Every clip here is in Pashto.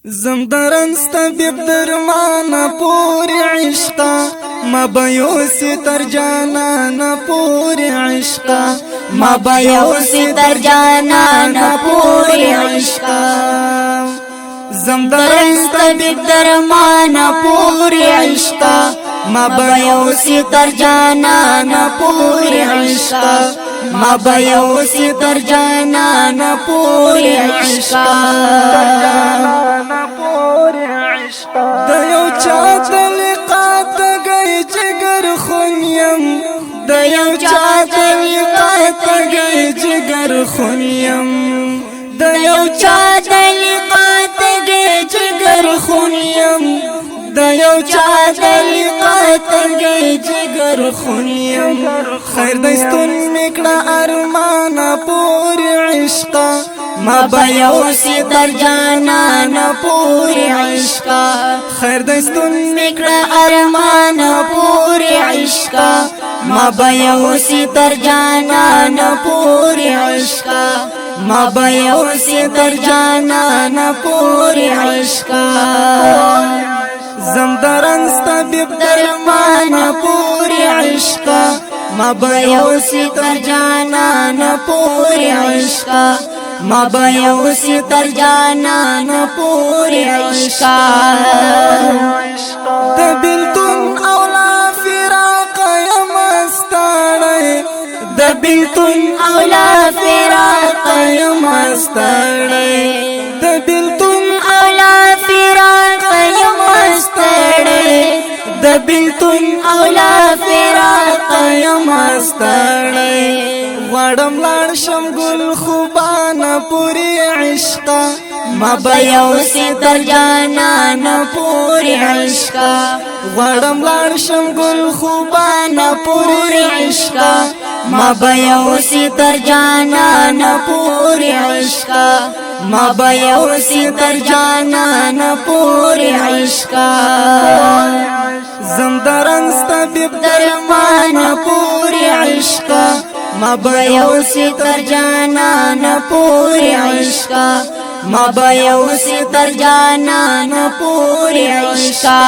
زمدرن طبیب درمان پوری عشقا ما بیوسی تر جانان پوری عشقا ما بیوسی تر جانان پوری عشقا زمدرن طبیب درمان پوری عشقا ما بیوسی تر جانان پوری عشقا ما بیوسی تر جانان پوری عشقا دیو چا دلقات گئی جگر خونیم دیو چا دلقات گئی جگر خونیم دیو چا دلقات گئی جگر خونیم دیو چا دلقات گئی جگر خونیم خیر دستون میکڑا ارمانا پوری عشقا ما بیوسی تر جانان پوری عشقا خیر دستون میکڑا ارمان پوری عشقا ما بیوسی تر جانان پوری عشقا ما بیوسی تر جانان پوری عشقا زمدرن طبیب درمان پوری عشقا ما بیوسی تر جانان پوری عشقا ما بیوسی تر جانان پوری عشقا دبلتن اولا فراق یمستاڑی دبلتن اولا فراق یمستاڑی دبلتن اولا فراق یمستاڑی دبلتن اولا فراق یمستاڑی غړم لاړ شم ګل خوبانا پوری عشقا ما بیوسی تر جانان پوری عشقا غړم لاړ شم ګل خوبانا پوری عشقا ما بیوسی تر جانان پوری عشقا ما بیوسی تر جانان پوری عشقا زمدرن طبیب درمان پوری عشقا ما بیوسی تر جانان پوری عشقا ما بیوسی تر جانان پوری عشقا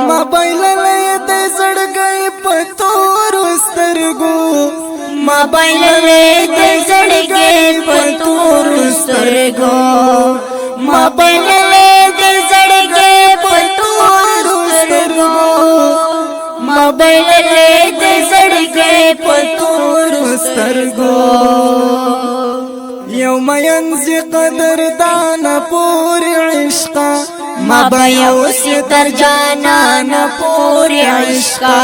ما بایللې د زړګي پتور سترګو ما بایللې د زړګي پتور سترګو ما بایللې د زړګي پتور سترګو ما بایللې د زړګي پتور سترګو یو مینز قدر دان پوری عشقا ما بیوسی تر جانان پوری عشقا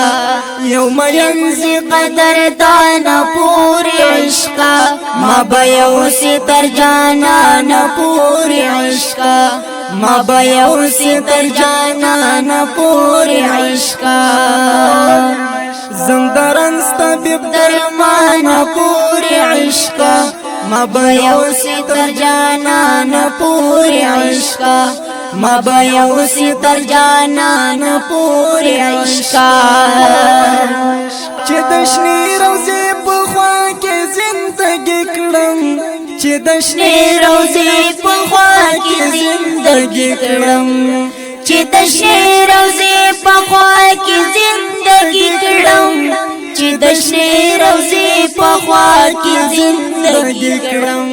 یو مینز قدر دان پوری عشقا ما بیوسی تر جانان پوری عشقا ما بیوسی تر جانان پوری عشقا زمدرن طبیب درمان پوری عشقا ما بیوسی تر جانان پوری عشقا ما بیوسی تر جانان پوری عشقا چې د شنی روزي په خوا کې زندګي کړم چې د شنی روزي په خوا کې زندګي کړم چې د شنی روزي په خوا کې زندګي کړم چې د شنی روزي په خوا کې زندګي کړم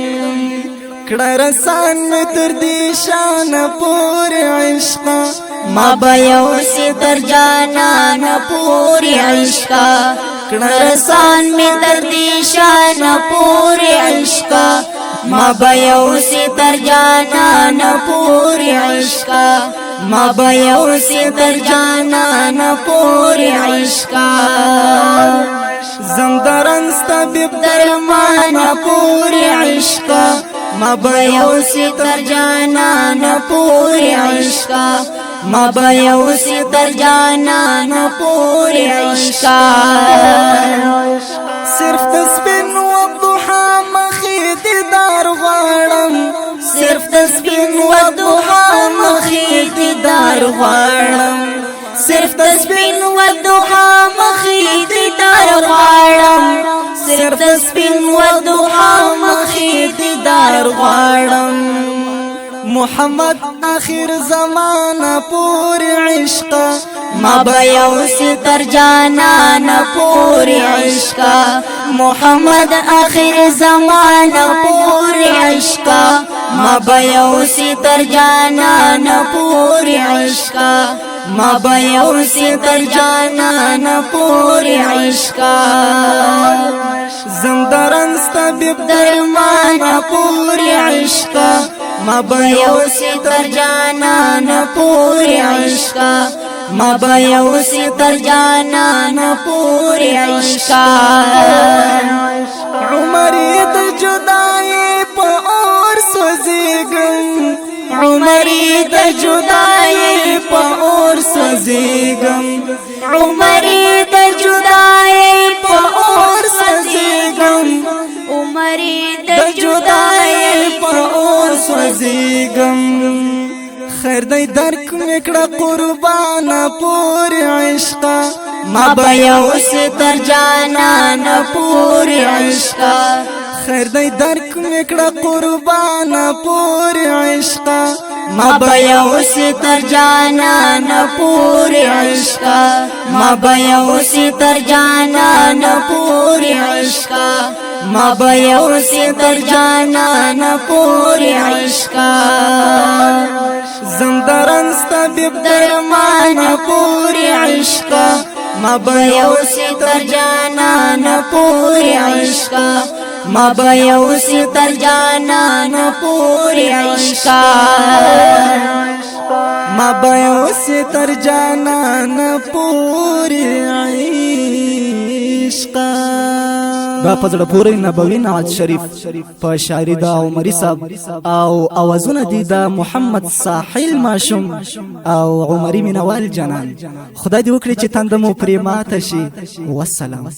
کړه رسان می تر دې شان پوری عشقا ما بیوسی تر جانان پوری عشقا کړه رسان می تر دې شان پوری عشقا ما بیوسی تر جانان پوری عشقا ما بیوسی تر جانان پوری عشقا زمدرن طبیب درمان پوری عشقا ما بیوسی تر جانان پوری عشقا ما بیوسی تر جانان پوری عشقا صرف تسبین و ضحا مخی دیدار غواړم صرف تسبین و ضحا مخی دیدار غواړم صرف تسبین و ضحا مخی دیدار غواړم صرف تسبین و ضحا مخی دیدار غواړم محمد آخر زمانہ پور عشق ما بیوسی تر جانان پور عشق محمد آخر زمانہ پور عشق ما بیوسی تر جانان پور عشق ما بیوسی تر جانان پور عشق زندران ستبیب درمان پور عشق ما بیوسی تر جانان پور عشق ما بیوسی تر جانان پور عشق عمری د جدائی پا اور سوزیگم عمری د جدائی پا اور سوزیگم عمری د جدائی پا اور سوزیگم عمری د جدائی پا اور سوزیگم خیر دی درک مکڑا قربان پور عشق ما بیوسی تر جانان پور عشق خیر دی درک مکڑا قربان پور عشق ما بیوسی تر جانان پور عشق ما بیوسی تر جانان پور عشق ما بیوسی تر جانان پور عشق زندران ستبیب درمان پور عشق ما بیوسی تر جانان پور عشق ما بیوسی تر جانان پور عشق ما بیوسی تر جانان پور عشق دا پزړه پورې نبوي نعت شریف په شاعري دا عمري صاحب او اوازونه دي دا محمد ساحل ماشوم او عمري مینوال جنان خدای دې وکړي چې تند مو پرې ماته شي والسلام